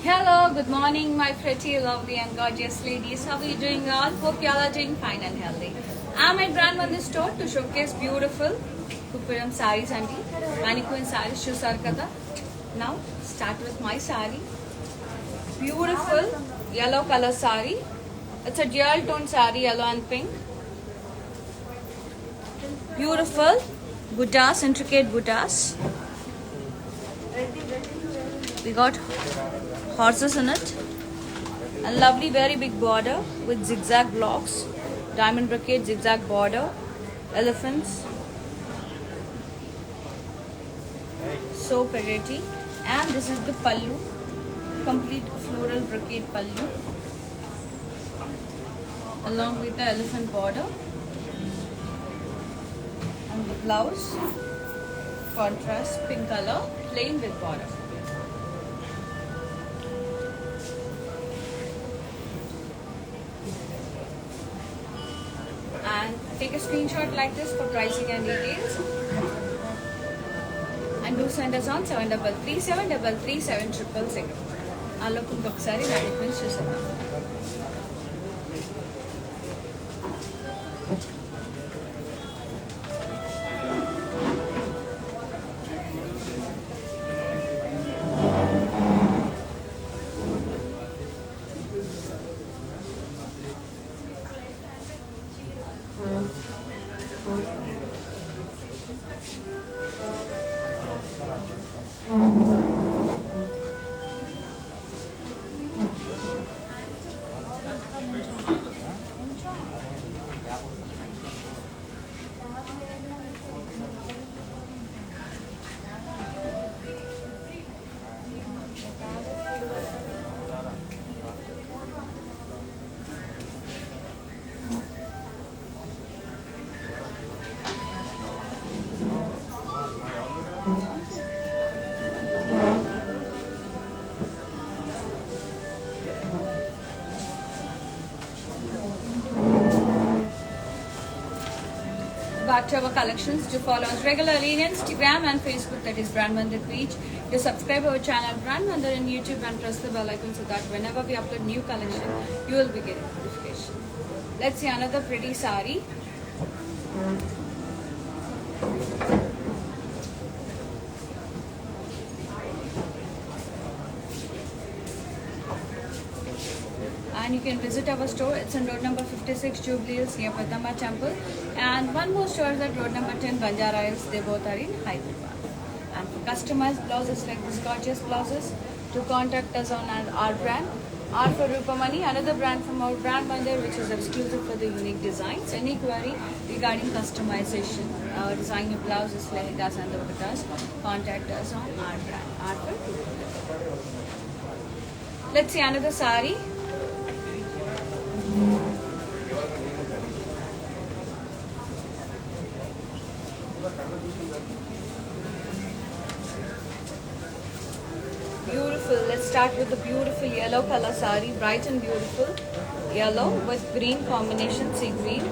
Hello, good morning, my pretty, lovely, and gorgeous ladies. How are you doing all? Hope you all are doing fine and healthy. I'm at Brand Mandir store to showcase beautiful Kupuram sarees and mannequin sarees. Chusar kada. Now, start with my saree. Beautiful yellow color saree. It's a dual tone saree, yellow and pink. Beautiful buttas, intricate buttas. We got horses in it. A lovely, very big border with zigzag blocks, diamond brocade, zigzag border, elephants. So pretty. And this is the pallu, complete floral brocade pallu, along with the elephant border. And the blouse, contrast pink color, plain with border. And take a screenshot like this for pricing and details. And do send us on 7337337600. Allo kunkokasari mannequins chusam. Back to our collections. To follow us regularly in Instagram and Facebook, that is Brand Mandir Page. To subscribe our channel Brand Mandir in YouTube and press the bell icon so that whenever we upload new collection, you will be getting notification. Let's see another pretty saree. And you can visit our store. It's on road number 56 Jubilee Hills near Padma Temple, and one more store is at road number 10 Banjara Hills. They both are in Hyderabad. And for customized blouses like this gorgeous blouses, to contact us on our brand R for Rupamani, another brand from our Brand Mandir which is exclusive for the unique designs. Any query regarding customization, design your blouses, lehengas and dupattas, contact us on our brand R for Rupamani. Let's see another saree. Beautiful. Let's start with the beautiful yellow color saree, bright and beautiful yellow with green combination, sea green.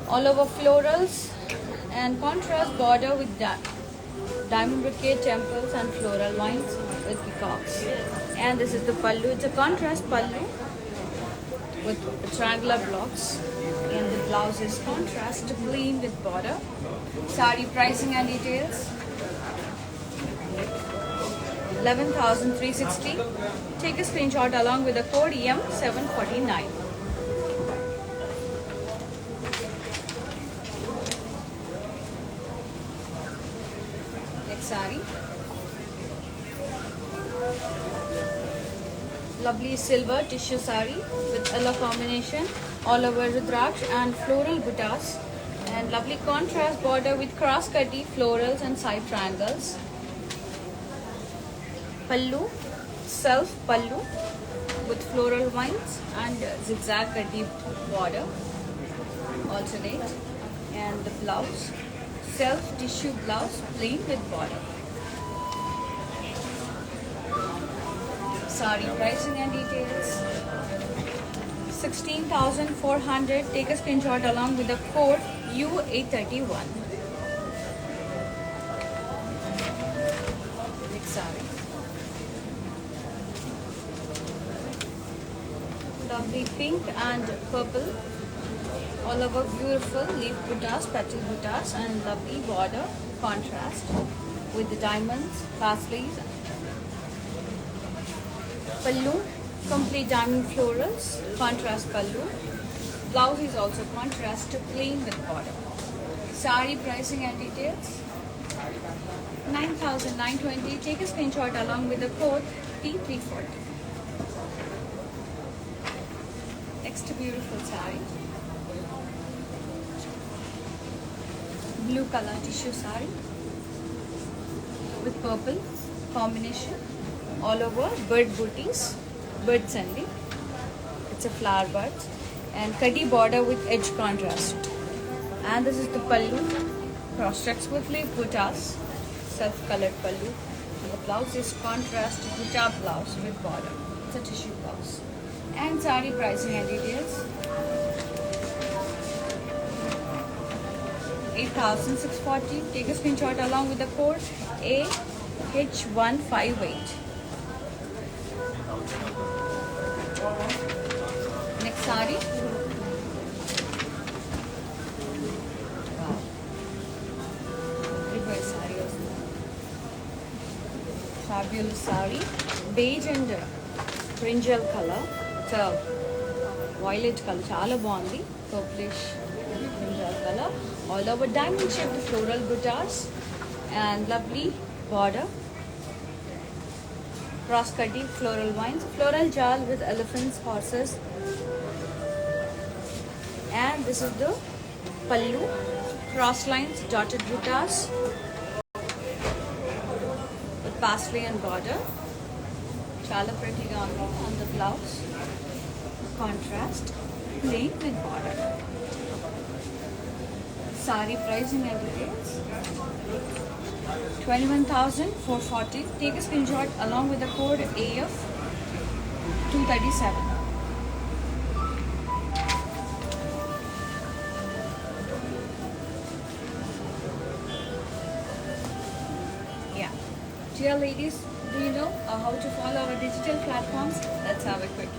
All over florals and contrast border with diamond brocade temples and floral lines with peacocks. And this is the pallu. It's a contrast pallu with triangular blocks, and the blouse is contrast plain with border. Sari pricing and details. 11,360. Take a screenshot along with the code EM749. Next sari. Lovely silver tissue sari with yellow combination all over Rudraksh and floral buttas, and lovely contrast border with cross cutty florals and side triangles. Pallu, self pallu with floral vines and zigzag cutty border alternate, and the blouse, self tissue blouse plain with border. Sari pricing and details. 16,400. Take a screenshot along with the code U831. Next sari. Lovely pink and purple. All over beautiful leaf buttas, petal buttas, and lovely border contrast with the diamonds, paisleys. Pallu, complete diamond florals, contrast pallu. Blouse is also contrast plain with border. Sari pricing and details. 9,920. Take a screenshot along with the code T340. Next beautiful sari. Blue color tissue sari with purple combination. All over bird booties, birds only. It's a flower bud and cutty border with edge contrast. And this is the pallu, cross checks with leaf buttas, self-colored pallu. And the blouse is contrast butta blouse with border. It's a tissue blouse. And sari pricing and details. 8,640. Take a screenshot along with the code AH158. Next sari. Wow. Reverse sari also. Fabulous sari. Beige and brinjal color. It's a violet color. Chala bandi. Purplish brinjal color. All over diamond shaped floral buttas and lovely border. Cross cutty floral vines, floral jal with elephants, horses, and this is the pallu, cross lines, dotted buttas with paisley and border. Chala pretty on the blouse, contrast, plain with border. Sari pricing and details. 21,440. Take a screenshot along with the code AF237. Yeah. Dear ladies, do you know how to follow our digital platforms? Let's have a quick look.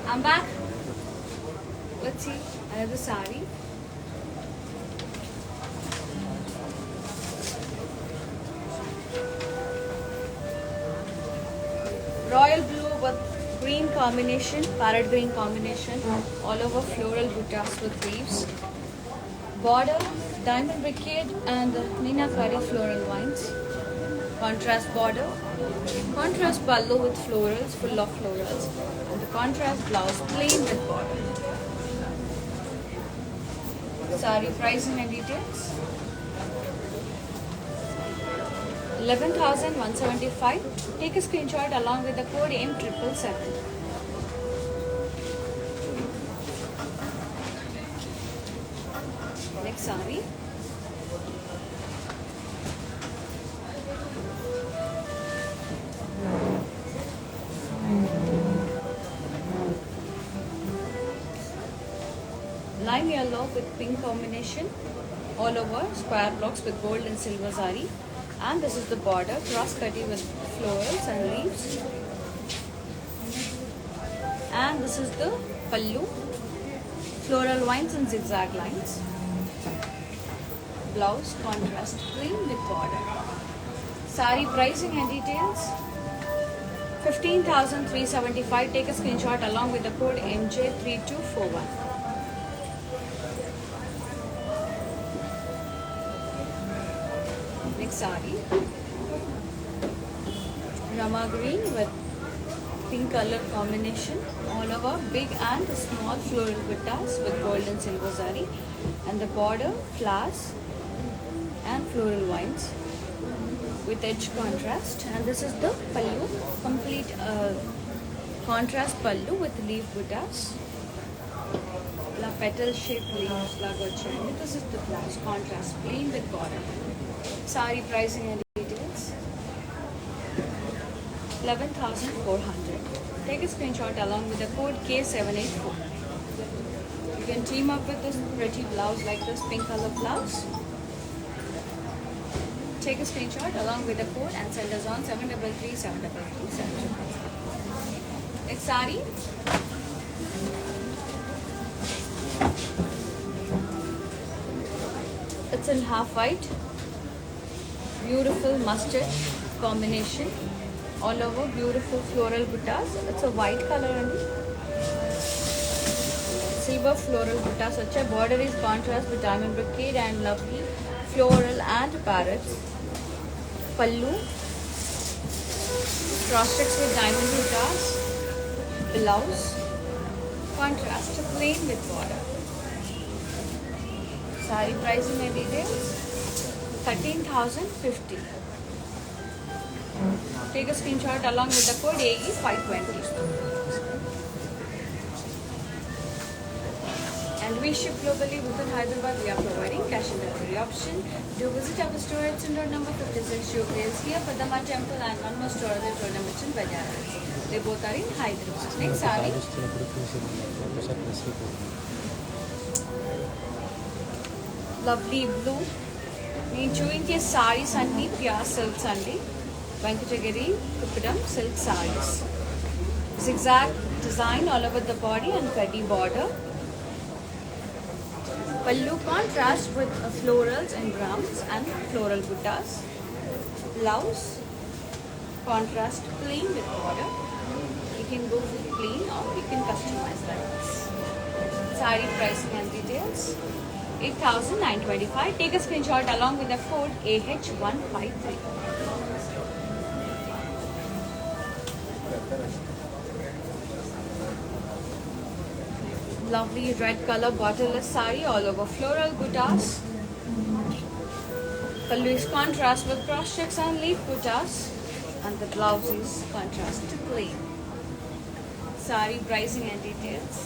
I'm back. Let's see another sari. Royal blue with green combination, parrot green combination, all over floral buttas with leaves. Border, diamond brocade and meenakari floral vines. Contrast border, contrast pallu with florals, full of florals, and the contrast blouse plain with border. Sari pricing and details. 11,175. Take a screenshot along with the code M777. Next sari. Lime yellow with pink combination, all over square blocks with gold and silver zari. And this is the border, cross cutting with florals and leaves. And this is the pallu, floral vines and zigzag lines. Blouse contrast plain with border. Sari pricing and details. 15,375. Take a screenshot along with the code MJ3241. Next sari, Rama green with pink color combination, all over big and small floral buttas with gold and silver zari, and the border flowers and floral vines with edge contrast. And this is the pallu, complete contrast pallu with leaf buttas. La petal shaped leaves la gochani. This is the blouse, contrast plain with border. Sari pricing and details. 11,400. Take a screenshot along with the code K784. You can team up with this pretty blouse like this pink color blouse. Take a screenshot along with the code and send us on 733 Next sari. It's in half white. Beautiful mustard combination, all over beautiful floral buttas. It's a white color only. Silver floral butta. Such a border is contrast with diamond brocade and lovely floral and parrots. Pallu, cross stitch with diamond buttas. Blouse, contrast plain with border. Sari pricing and details. 13,050. Take a screenshot along with the code AE520. And we ship globally within Hyderabad. We are providing cash and delivery option. Do visit our store at Road number 56, Jubilees here, Padma Temple, and one more store at Road number 10, Bazaar. They both are in Hyderabad. Next sari. Lovely blue. నేను చూపించే సారీస్ అన్ని pure silks అండి. Venkatagiri Kuppadam silk saris. Zigzag design all over the body and petty border. Pallu contrast with florals and browns and floral buttas. Blouse contrast plain with border. You can go with plain or you can customize that. Saree pricing and details. 8,925. Take a screenshot along with the code AH153. Lovely red color borderless saree all over floral buttas. Pallu is contrast with cross checks and leaf buttas, and the blouse is contrast to plain. Saree pricing and details.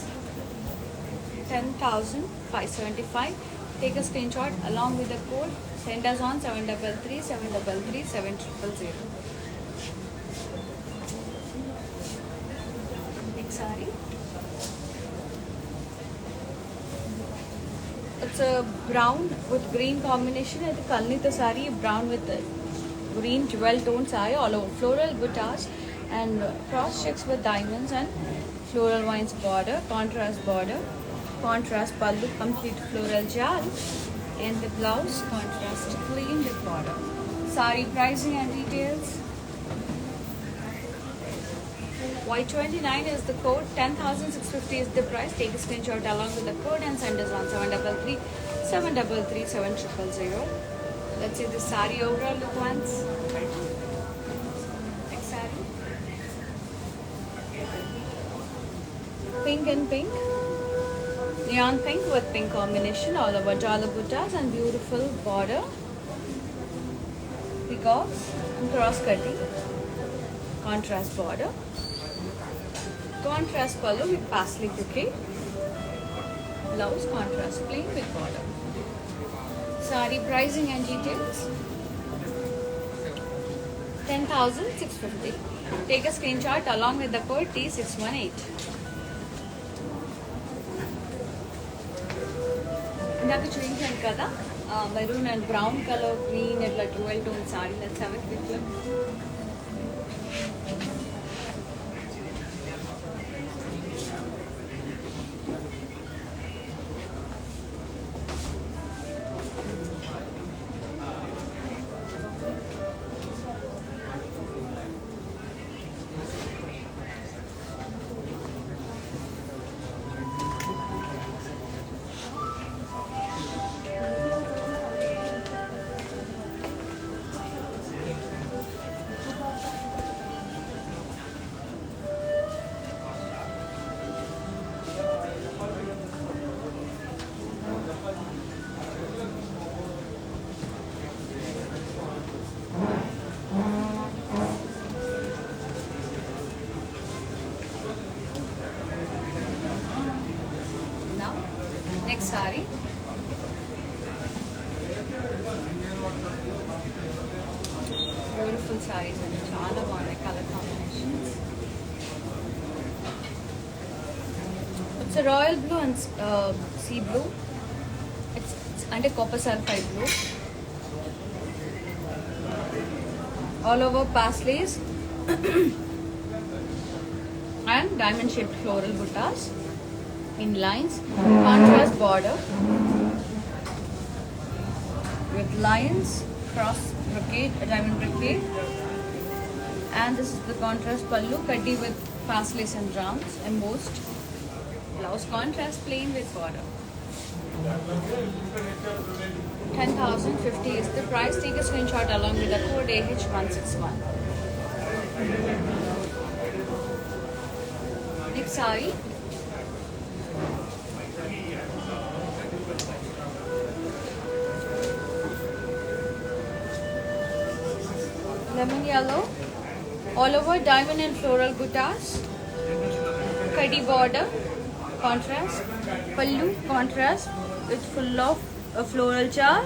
10,575. Take a screenshot along with the code. Send us on 733 733 7000. Next saree. It's a brown with green combination. It's a Kalnita saree, brown with green jewel tone saree all over floral buttas and cross checks with diamonds and floral vines border, contrast pallu, complete floral jal, and the blouse contrast plain with border. Saree pricing and details. Y29 is the code, 10,650 is the price. Take a screenshot along with the code and send us on 733 733 7000. Let's see the sari overall look once. Next sari. Pink and pink. Neon pink with pink combination, all over jala buttas and beautiful border. Peacocks and cross cutting. Contrast border. Contrast pallu with parsley bouquet. Blouse contrast plain with border. Sari pricing and details. 10,650. Take a screenshot along with the code T618. ఇందాక చూపించాను కదా maroon and brown colour green ఇట్లా 12 tone sorry. Let's have a quick look. Next saree. Beautiful sarees and చాలా బాగున్నాయి color combinations. It's a royal blue and sea blue. It's under copper sulphide blue. All over pasleys and diamond shaped floral buttas in lines, contrast border with lions, cross brocade, diamond brocade, and this is the contrast pallu, kaddi with pasleys and drums embossed. Blouse contrast plain with border. 10,050 is the price. Take a screenshot along with the code AH161. Next saree. Lemon yellow, all over diamond and floral buttas, kaddi border, contrast, pallu contrast with full of floral jar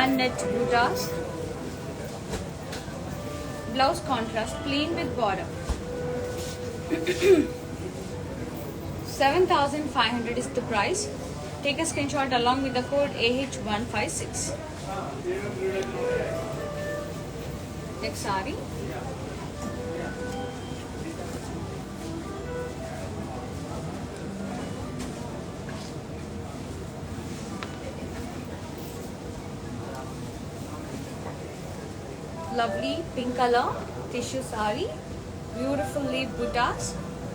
and net buttas, blouse contrast plain with border. 7,500 is the price. Take a screenshot along with the code AH156. Next saree. Lovely pink color tissue saree, beautiful leaf buttas,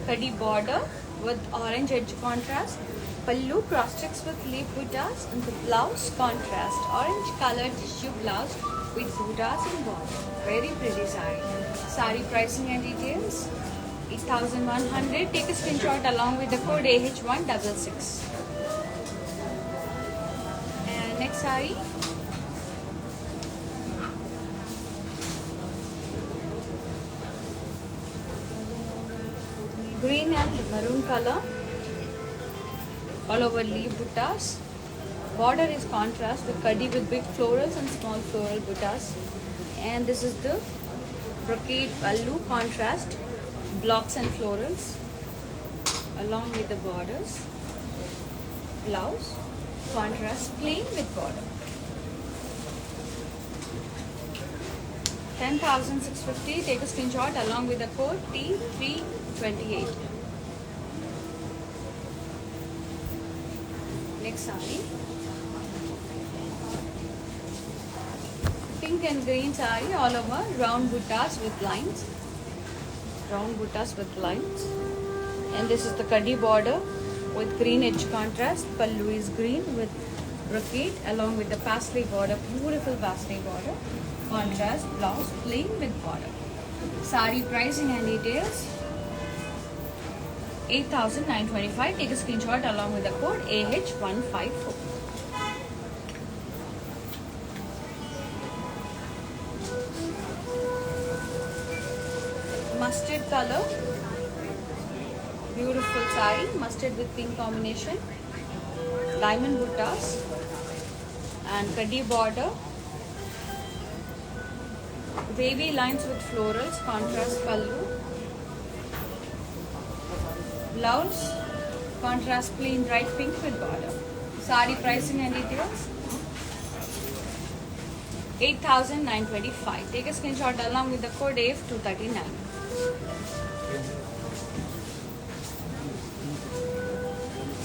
kaddi border with orange edge contrast, pallu cross checks with leaf buttas, and the blouse contrast orange colored tissue blouse with buttas and border. Very pretty saree. Saree pricing and details. 8,100. Take a screenshot along with the code AH166. And next saree. Green and maroon color. All over leaf buttas. Border is contrast with kaddi with big florals and small floral buttas. And this is the brocade pallu contrast, blocks and florals along with the borders. Blouse contrast plain with border. 10,650. Take a screenshot along with the code T328. Next saree. Pink and green saree, all over round buttas with lines. round buttas with lines. And this is the kaddi border with green edge contrast. Pallu is green with brocade along with the paisley border, beautiful paisley border. Contrast blouse plain with border. Sari pricing and details. 8,925. Take a screenshot along with the code AH154. Mustard color, beautiful sari, mustard with pink combination, diamond buttas and kaddi border, wavy lines with florals, contrast pallu, blouse, contrast plain bright pink with border. Sari pricing and details. 8,925. Take a screenshot along with the code AF239.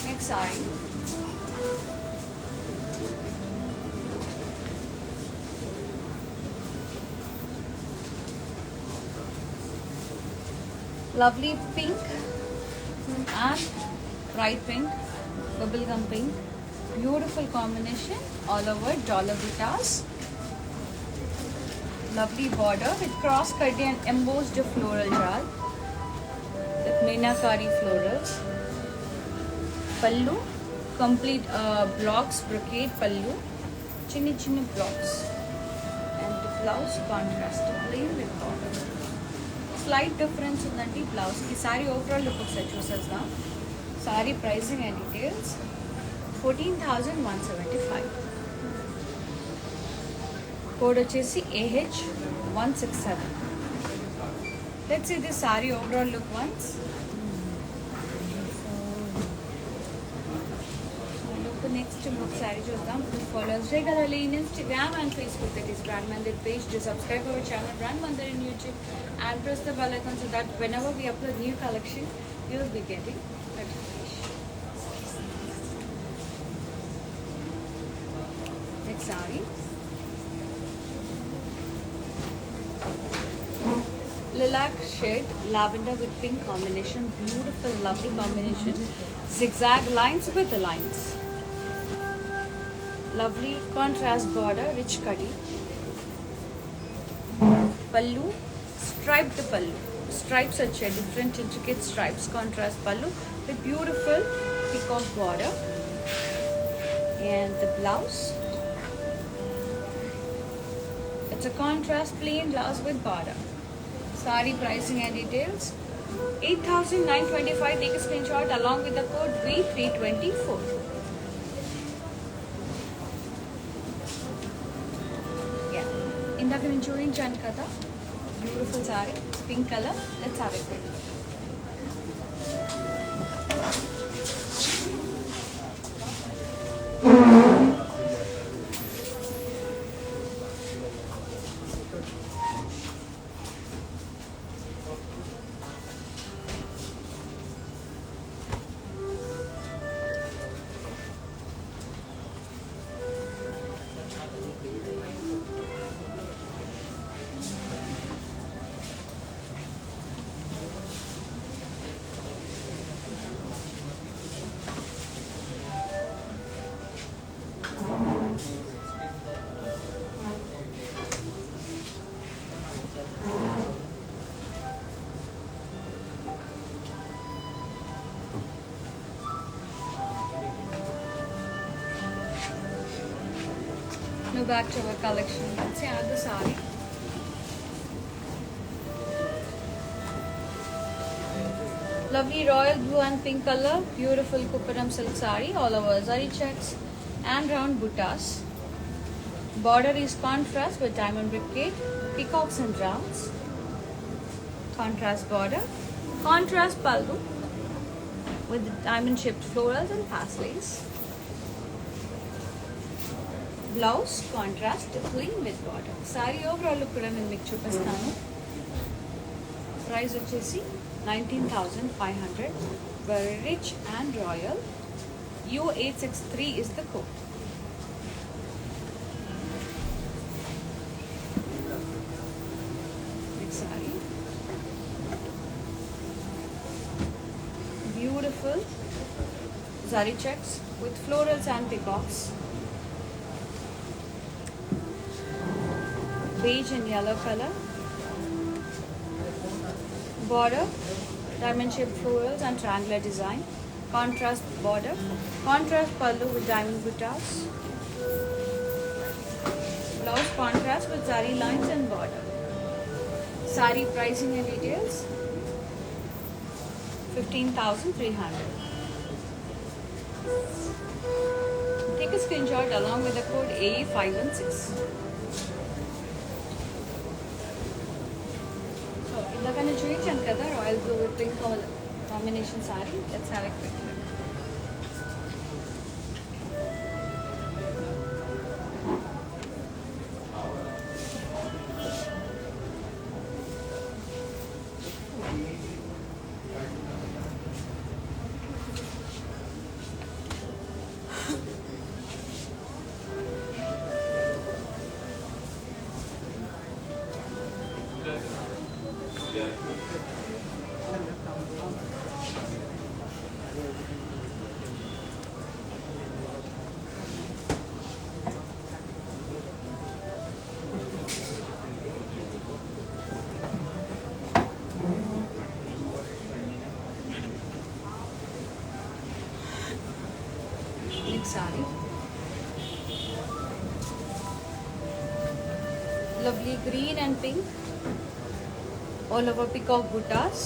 Next sari. Lovely pink and bright pink, bubblegum pink. Beautiful combination all over dollar buttas. Lovely border with cross kaddi and embossed floral jal with meenakari florals. Pallu, complete blocks, brocade pallu, chinni blocks, and the blouse contrast plain with border. Slight difference in the blouse. This saree overall look of now. Saree pricing and details. 14,175. Code వచ్చేసి AH167. Let's see this saree overall look once. Look the next look saree చూద్దాం. Follow us regularly in Instagram and Facebook. That is Brand Mandir page. Do subscribe our channel Brand Mandir in YouTube and press the bell icon so that whenever we upload new collection, you will be getting notification. Next saree. Lilac shade, lavender with pink combination, beautiful lovely combination, zigzag lines with the lines, lovely contrast border, rich kaddi, pallu, striped pallu, stripes are different intricate stripes, contrast pallu with beautiful peacock border, and the blouse, it's a contrast plain blouse with border. Sari pricing and details. 8,925. Take a screenshot along with the code V324. Yeah. Indaka నేను చూపించాను కదా. Beautiful sari, pink color. Let's have it. Now back to our collection. Let's see another sari. Lovely royal blue and pink color, beautiful Kupparam silk sari, all over zari checks and round buttas. Border is contrast with diamond brocade, peacocks and rounds. Contrast border, contrast pallu with diamond shaped florals and paisleys. Blouse contrast clean with border. Sari overall look kuda nenu meeku chupistanu. Price vachesi 19,500. Very rich and royal. U863 is the code. Next sari. beautiful zari checks with florals and peacocks. Beige and yellow color. Border, diamond shaped florals and triangular design. Contrast border. Contrast pallu with diamond buttas. Blouse contrast with zari lines and border. Sari pricing and details. 15,300. Take a screenshot along with the code AE516. So, indakane చూయించాను కదా royal blue with pink combination saree. Let's have a quick look. Next saree. Lovely green and pink. All over peacock buttas.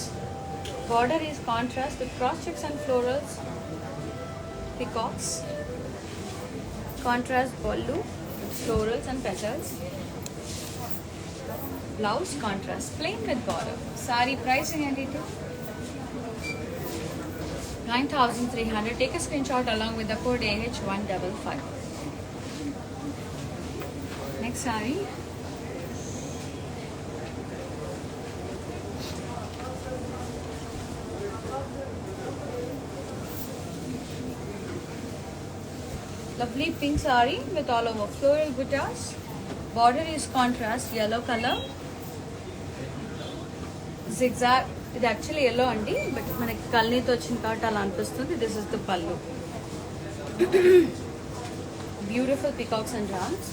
Border is contrast with cross checks and florals. Peacocks. Contrast pallu with florals and petals. Blouse contrast plain with border. Saree pricing and detail. 9,300. Take a screenshot along with the code AH155. Next saree. Lovely pink saree with all over floral buttas. Border is contrast yellow color. Zigzag. ఇది actually yellow అండి but మనకి కల్నీతో వచ్చిన కాబట్టి అలా అనిపిస్తుంది. This is the పల్లు. Beautiful peacocks and jams.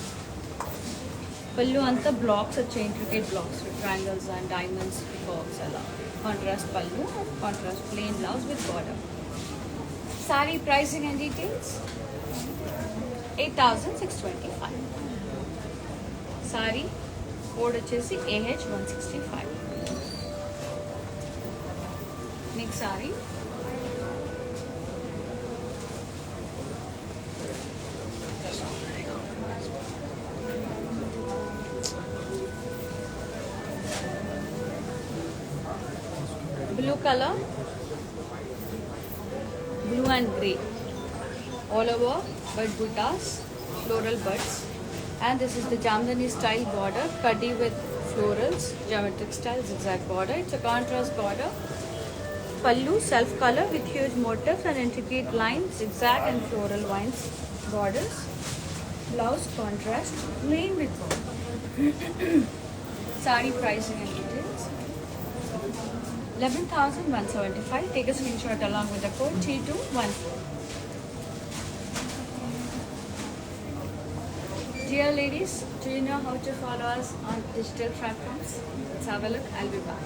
పల్లు అంతా బ్లాక్స్ వచ్చాయి, intricate blocks, triangles and diamonds, peacocks అలా. కాంట్రాస్ట్ పల్లు, contrast plain blouse with border. Sorry pricing and details 8,625. Sorry code వచ్చేసి AH165. Next saree. Blue color, blue and grey. All over bud buttas, floral buds, and this is the Jamdani style border, kaddi with florals, geometric style zigzag border. It's a contrast border. Pallu self color with huge motifs and intricate lines, zigzag and floral vines borders. Blouse contrast, plain with border. Saree pricing and details 11,175. Take a screenshot along with the code T214. Dear ladies, do you know how to follow us on digital platforms? Let's have a look. I'll be back.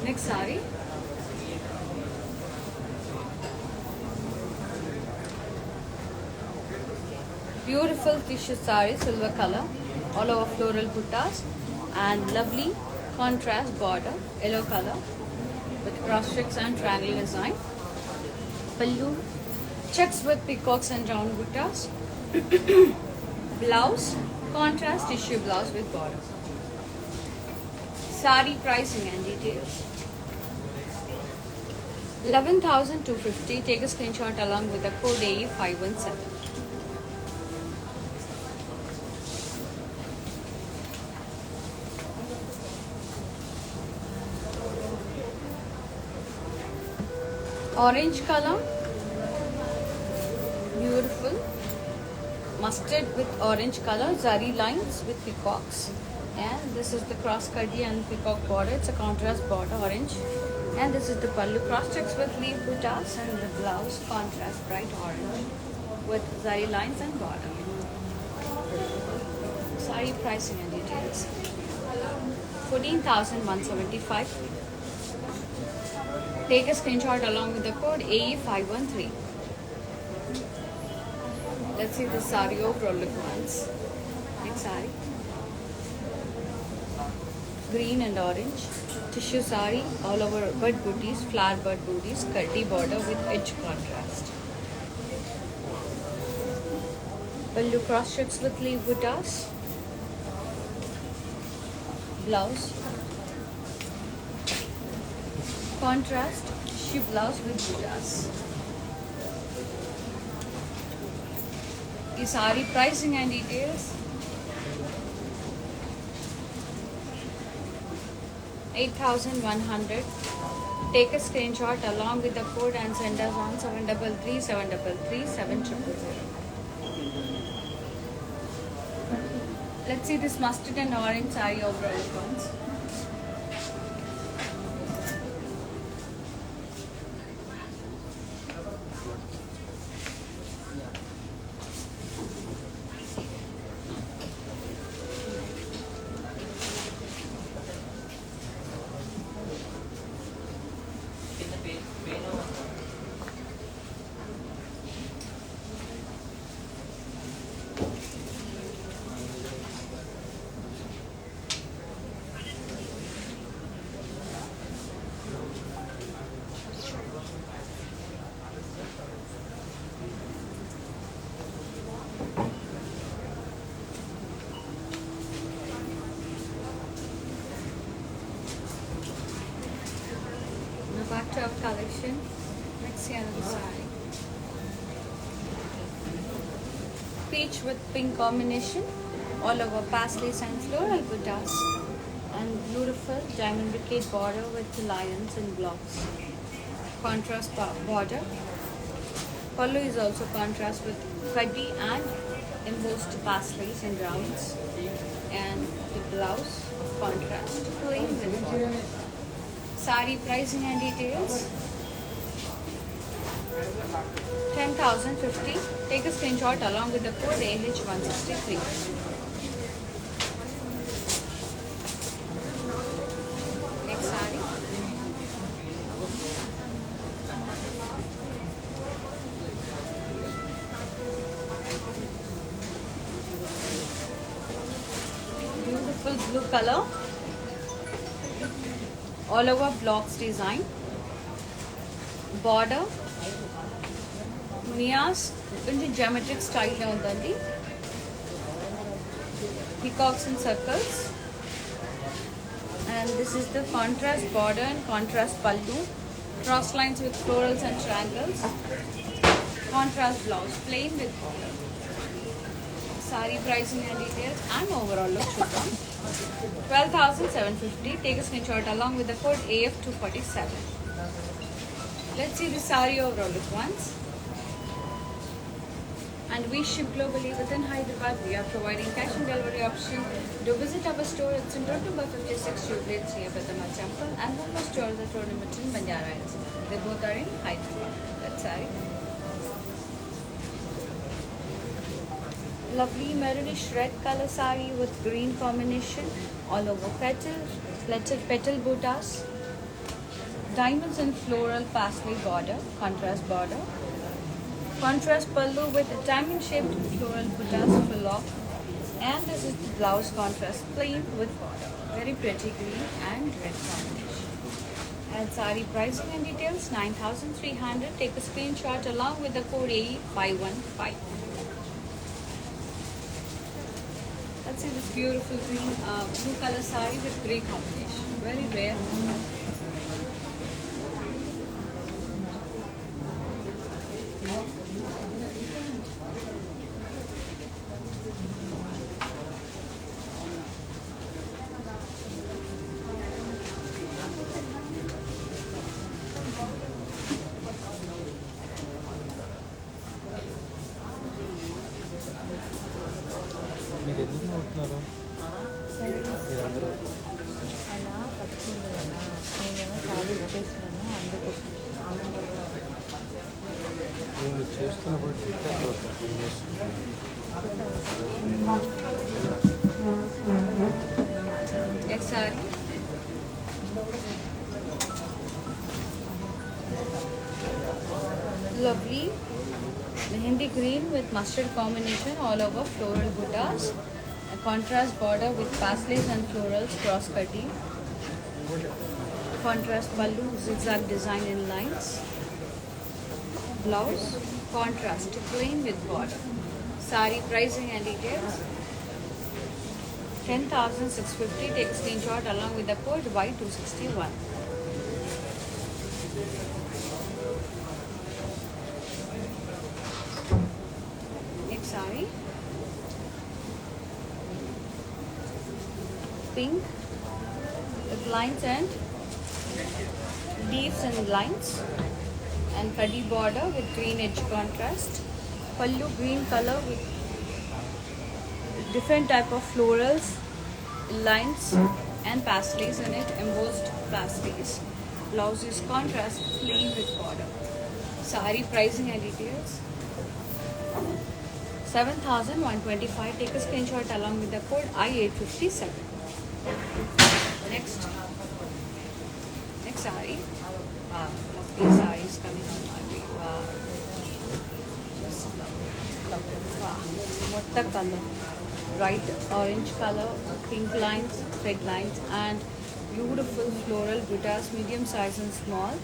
Next saree. Beautiful tissue saree, silver color, all over floral buttas and lovely contrast border, yellow color with cross checks and triangle design. Pallu, checks with peacocks and round buttas. Blouse, contrast tissue blouse with border. Sari pricing and details. 11,250. Take a screenshot along with the code AE517. Orange color, beautiful. Mustard with orange color, zari lines with peacocks. And this is the cross kaddi and peacock border. It's a contrast border, orange. And this is the pallu, cross checks with leaf buttas, and the blouse contrast bright orange with zari lines and border. Sari pricing and details. 14,175. Take a screenshot along with the code AE513. Let's see the sari overall look once. Next sari. Green and orange. Tissue sari, all over bud booties, flower bud booties, kaddi border with edge contrast. Pallu cross checks with leaf buttas. Blouse. Contrast tissue blouse with buttas. The sari pricing and details. 8,100. Take a screenshot along with the code and send us on 733 733 7000. Let's see this mustard and orange sari overall ones. Back to our collection. Let's see another sari. Peach with pink combination, all over paisleys and floral buttas, and beautiful diamond brocade border with lions and blocks. Contrast border. Pallu is also contrast with kaddi and embossed paisleys and rounds, and the blouse contrast plain with border. Sari pricing and details. 10,050. Take a screenshot along with the code AH163. Next sari. Beautiful blue color. All over blocks design. Border. Munias. Geometric style lo undandi. Peacocks and circles. And this is the contrast border and contrast pallu. Cross lines with florals and triangles. Contrast blouse. Plain with border. Sari pricing and details and overall look chuddam. 12,750. Take a screenshot along with the code AF247. Let's see the sari overall look once. And we ship globally within Hyderabad. We are providing cash on delivery option. Do visit our store. It's in road number 56, Jubilee near Peddama Temple, and one more store at road number 10, Banjara Hills. They both are in Hyderabad. That's sari. Lovely maroonish red color sari with green combination, all over petal buttas, diamonds and floral paisley border, contrast border, contrast pallu with a diamond shaped floral buttas full of, and this is the blouse contrast plain with border. Very pretty green and red combination. And sari pricing and details 9,300. Take a screenshot along with the code AE515. Let's see this beautiful green blue color sari with grey combination. Very rare. మీరు ఎందుకు నవ్వుతున్నారు మీరందరూ అలా పట్టుకుంది కదా నేనేమో చాలా ఇచ్చేసినాను అందుకోసం నేను చేస్తున్నప్పుడు టిక్టాక్ చేస్తున్నాను. Next sari. Lovely mehendi green with mustard combination all over floral buttas. A contrast border with paisleys and florals cross cutting. Contrast pallu zigzag design in lines. Blouse contrast plain with border. Sari pricing and details 10,650. Take a screenshot along with the code Y261. Next sari. Pink with lines and leaves and lines, and kaddi border with green edge contrast. Pallu green color with different type of florals, lines and paisleys in it, embossed paisleys. Blouse is contrast plain with border. Sari pricing and details 7,125. Take a screenshot along with the code I857. Next sari. Wow, lovely saris coming on my way. Wow. Just lovely. Wow. What the color? Bright orange color, pink lines, red lines, and beautiful floral buttas, medium size and small.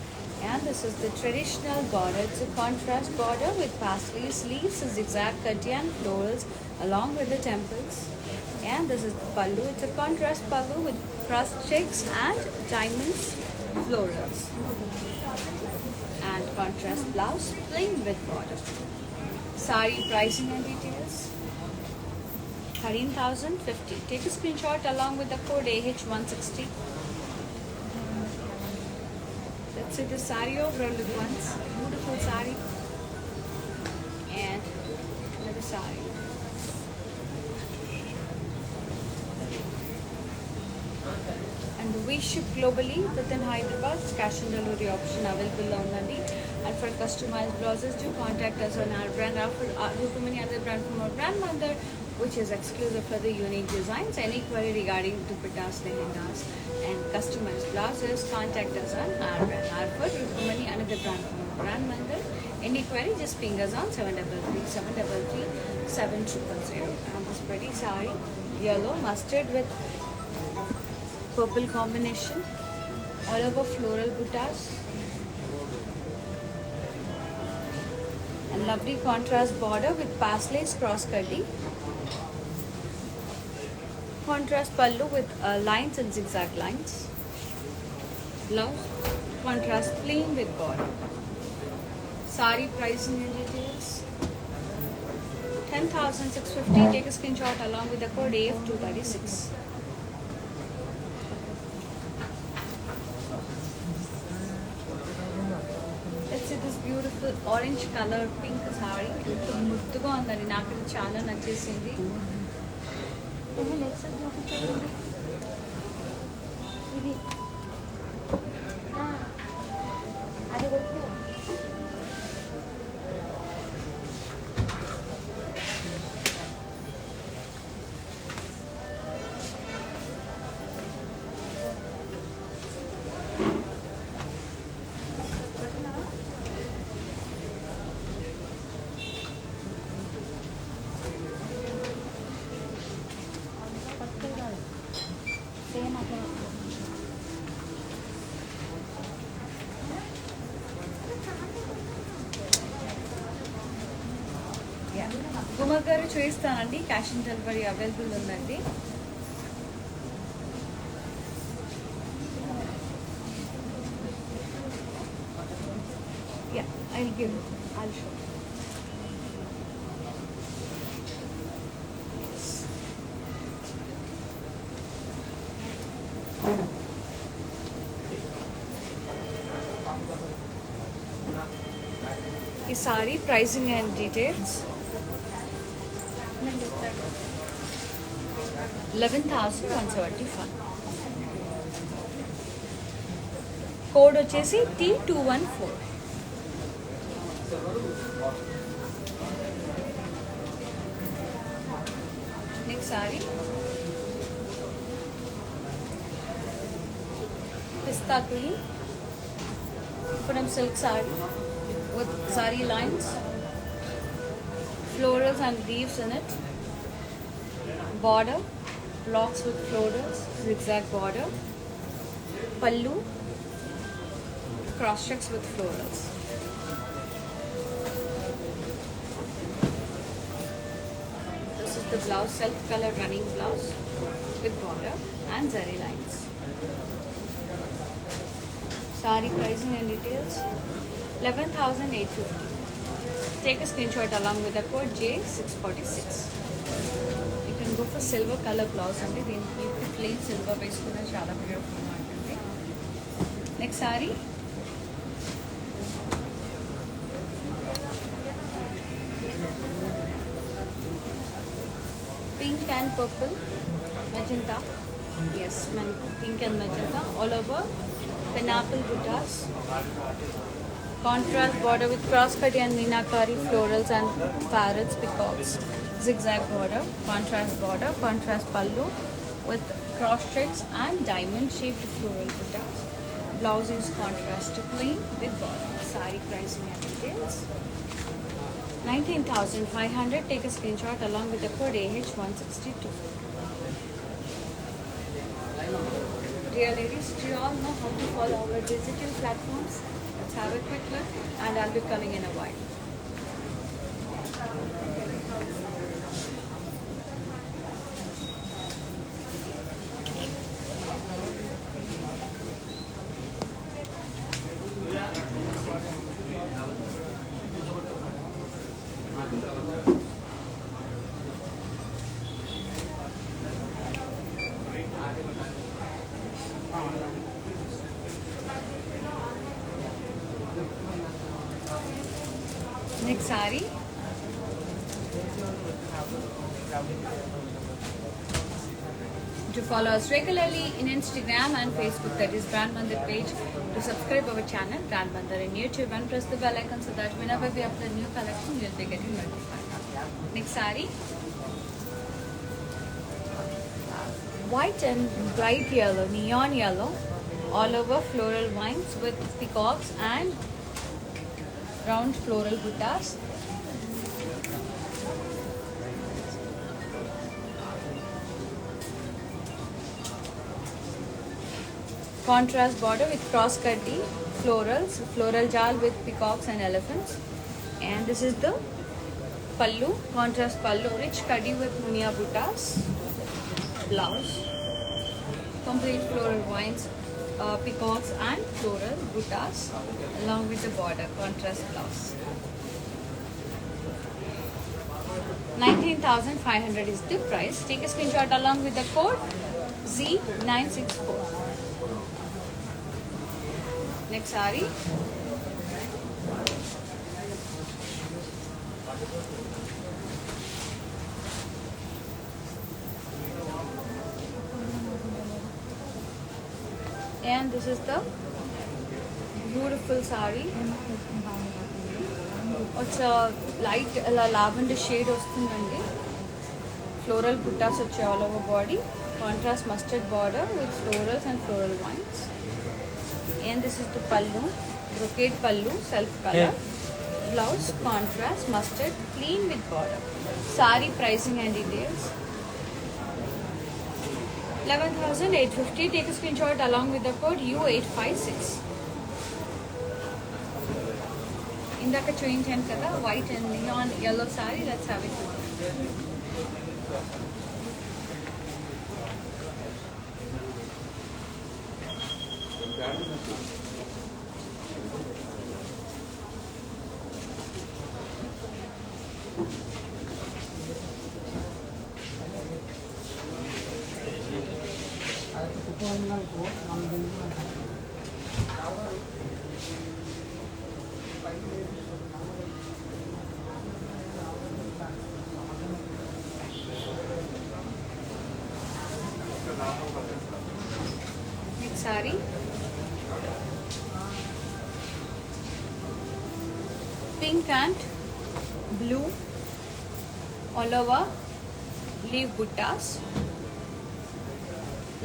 And this is the traditional border. It's a contrast border with paisleys, leaves, zigzag kati and florals along with the temples. And this is the pallu. It's a contrast pallu with cross checks and diamonds, florals. And contrast blouse, plain with border. Sari pricing and details 13,050. Take a screenshot along with the code AH160. Let's see the sari overall look once. Beautiful sari. And another sari. And we ship globally within Hyderabad. Cash on delivery option available only. And for customized blouses, do contact us on our brand. Rupamani other brand from our brand mother, which is exclusive for the unique designs. Any query regarding dupattas, lehengas, and customized blouses, contact us on our brand. For Rupamani another brand from our brand mother. Any query, just ping us on 733-733-7000. And this pretty sari, yellow mustard with purple combination, all over floral buttas, and lovely contrast border with paisleys cross cutting. Contrast pallu with lines and zigzag lines. Blouse contrast plain with border. Sari pricing and details 10,650. Take a screenshot along with the code AF236. Let's see this beautiful orange color pink sari. It's ముద్దుగా ఉందండి, నాకు ఇది చాలా నచ్చేసింది. ఇది అది కొట్టు same అట్లా గారు చూపిస్తానండి. క్యాష్ ఆన్ డెలివరీ అవైలబుల్ ఉందండి. Yeah, I'll give. I'll show. ఈ sorry pricing and details 11,175. Code వచ్చేసి T214. Next sorry pista green from silk saree with zari lines, florals and leaves in it, border, blocks with florals, zigzag border, pallu, cross checks with florals. This is the blouse, self color running blouse with border and zari lines. Saree pricing and details 11,850. Take a screenshot along with the code J646. You can go for silver color blouse and then plain silver base kuda chala beautiful untadi. Next saree pink and purple magenta. Yes, pink and magenta all over. Pineapple buttas, contrast border with cross-cut and meenakari florals and parrots, peacocks, zigzag border, contrast pallu with cross checks and diamond-shaped floral buttas. Blouse is contrast plain with border. Saree pricing and details 19,500. Take a screenshot along with the code AH162. Dear ladies, do you all know how to follow our digital platforms? Let's have a quick look and I'll be coming in a while. Next saree to follow us regularly in Instagram and Facebook, that is Brand Mandir page. To subscribe our channel Brand Mandir in YouTube and press the bell icon so that whenever we upload new collection you'll be getting notified. Next saree white and bright yellow, neon yellow, all over floral vines with peacocks and round floral buttas. Contrast border with cross cutty florals, floral jal with peacocks and elephants. And this is the pallu, contrast pallu, rich kaddi with munia buttas. Blouse, complete floral vines, peacocks and floral buttas along with the border, contrast blouse. 19,500 is the price. Take a screenshot along with the code Z964. Next saree and this is the beautiful saree. It's a light lavender shade వస్తుందండి. Floral buttas వచ్చాయి all over body. Contrast mustard border with florals and floral vines. And this is the pallu, brocade pallu, self color. Blouse contrast mustard, clean with border. Saree pricing and details 11,850. Take a screenshot along with the code U856. In ఇందాక చూపించాను కదా white and neon yellow saree. Let's have it. Next saree. Pink and blue all over leaf buttas.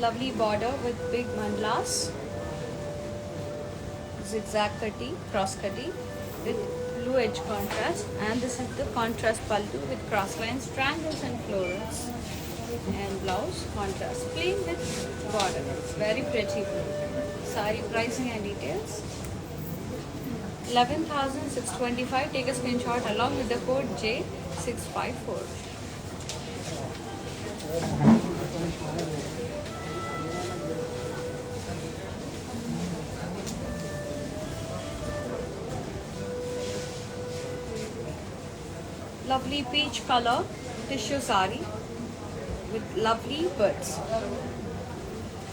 Lovely border with big mandlas. Zigzag cutty, cross cutty with blue edge contrast, and this is the contrast pallu with cross lines, triangles and florals, and blouse contrast plain with border. It's very pretty. Saree pricing and details. 11,625. Take a screenshot along with the code J654. Lovely peach color tissue saree with lovely birds,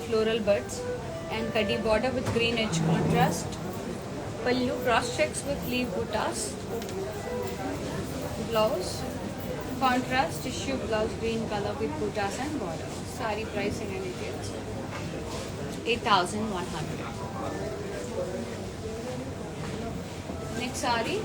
floral birds, and kaddi border with green edge contrast. Pallu cross checks with leaf buttas. Blouse contrast tissue blouse green color with buttas and border. Saree pricing and details. 8,100. Next saree.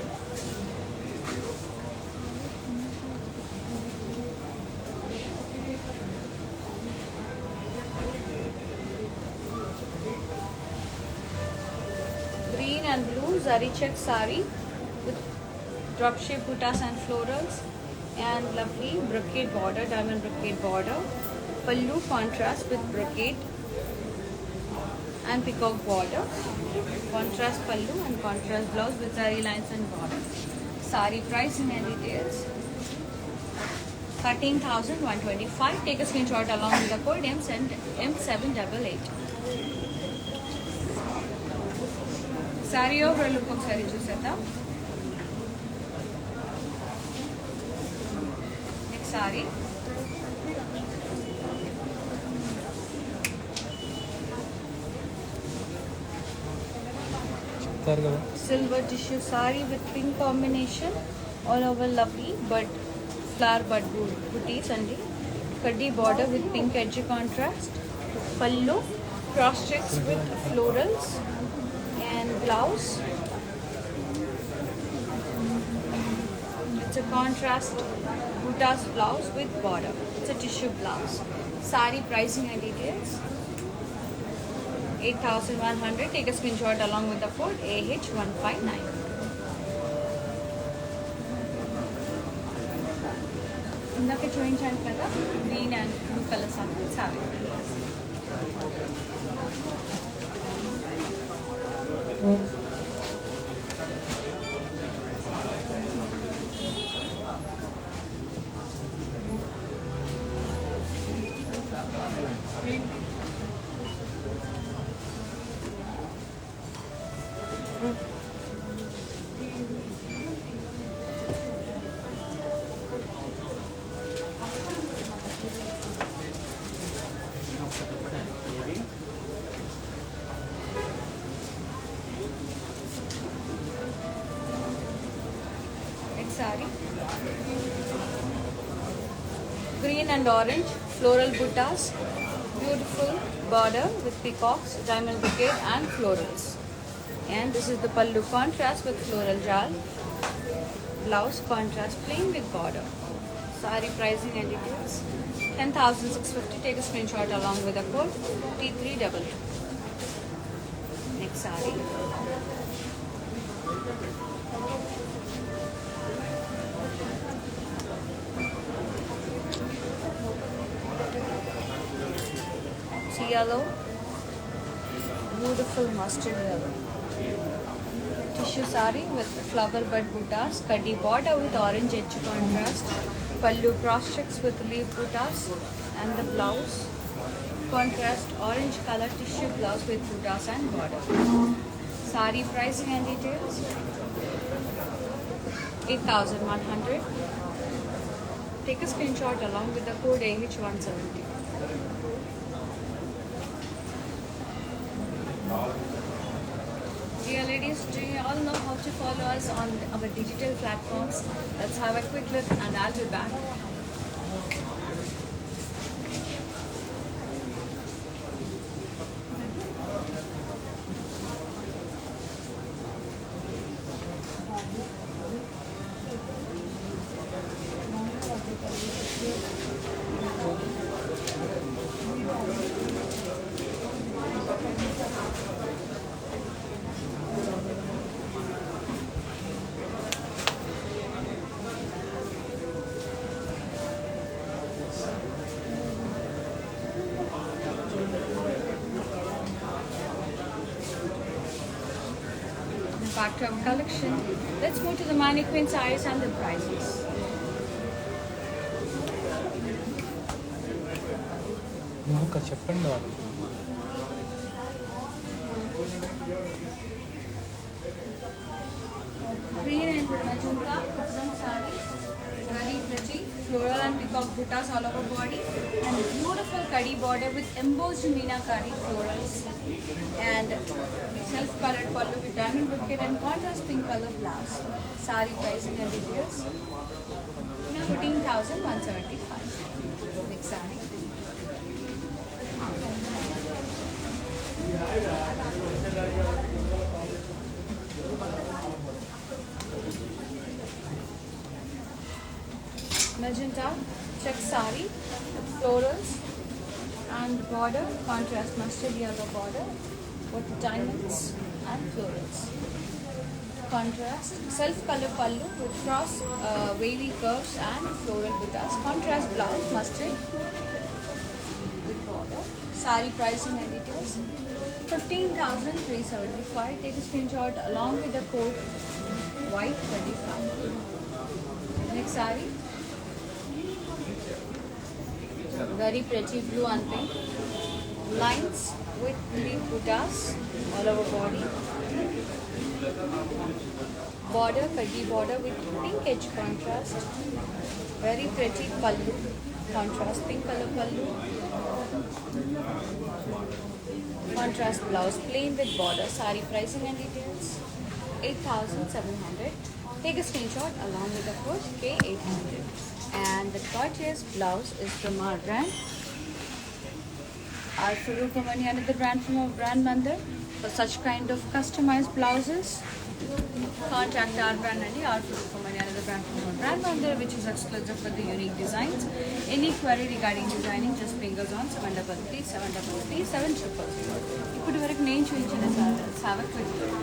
Green and blue zari check saree with drop shape buttas and florals, and lovely brocade border, diamond brocade border. Pallu contrast with brocade and peacock border. Contrast pallu and contrast blouse with zari lines and border. Saree pricing and details. 13,125. Take a screenshot along with the code M788. Saree over look ఒకసారి చూసేద్దాం. Next sorry. చెప్తారు కదా. Silver tissue saree with pink combination all over lovely but flower bud booties and kaddi border with pink edge contrast. Pallu cross checks with florals and blouse. It's a contrast buttas blouse with border. It's a tissue blouse. Saree pricing and details. 8,100. Take a screenshot along with the code AH159. ఇందాక చూపించాను కదా green and blue colour sorry. Saree. Green and orange floral buttas, beautiful border with peacocks, diamond brocade and florals. And this is the pallu contrast with floral jal. Blouse contrast plain with border. Saree pricing and details. 10,650. Take a screenshot along with the code T322. Next saree. Yellow, beautiful mustard yellow, tissue sari with flower bud buttas, kaddi border with orange edge contrast, pallu cross checks with leaf buttas, and the blouse contrast orange color tissue blouse with buttas and border. Sari pricing and details 8,100. Take a screenshot along with the code AH170. Dear ladies, do you all know how to follow us on our digital platforms? Let's have a quick look and I'll be back. Back to our collection. Let's move to the mannequin sarees and the prices. ఇంకా చెప్పండి వాళ్ళు. Green and magenta cotton saree, very pretty, floral and peacock buttas all over body, and beautiful kaddi border with embossed meenakari florals, and self-colored pallu with diamond brocade and contrast pink color blouse. Saree pricing and details 14,175. Next saree. Magenta check saree with florals and border, contrast mustard yellow border with diamonds and florals. Contrast self color pallu with cross wavy curves and floral buttas. Contrast blouse mustard with border. Saree pricing and details 15,375. Take a screenshot along with the code white 25. Next saree. Very pretty blue and pink lines with leaf buttas all over body. Border, kaddi border with pink edge contrast. Very pretty pallu, contrast pink color pallu. Contrast blouse, plain with border. Saree pricing and details 8,700. Take a screenshot along with the code K800. And the gorgeous blouse is from our brand. Our Furukamani, another brand from our brand Mandir. For such kind of customized blouses, contact our brand and our Furukamani, another brand from our brand Mandir, which is exclusive for the unique designs. Any query regarding designing, just ping us on 733 733 7000. ఇప్పుడు వరకు నేను చూపించిన sir. Let's have a quick look.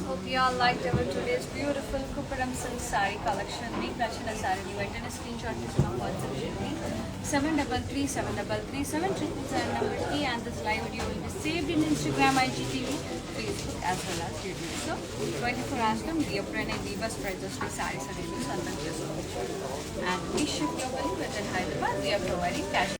Hope you all liked our today's beautiful Kuparam silk saree collection. Make nachina saree ni vettane screenshot తీసుకున్న WhatsApp చేయండి 73373373 number key, and this live video will be saved in Instagram, IGTV, Facebook as well as YouTube. So 24 hours లో మీరు ఎప్పుడైనా ఈ bus prices ని సారీస్ అనేది సందర్శించుకోవచ్చు. And we ship globally within Hyderabad. We are providing cash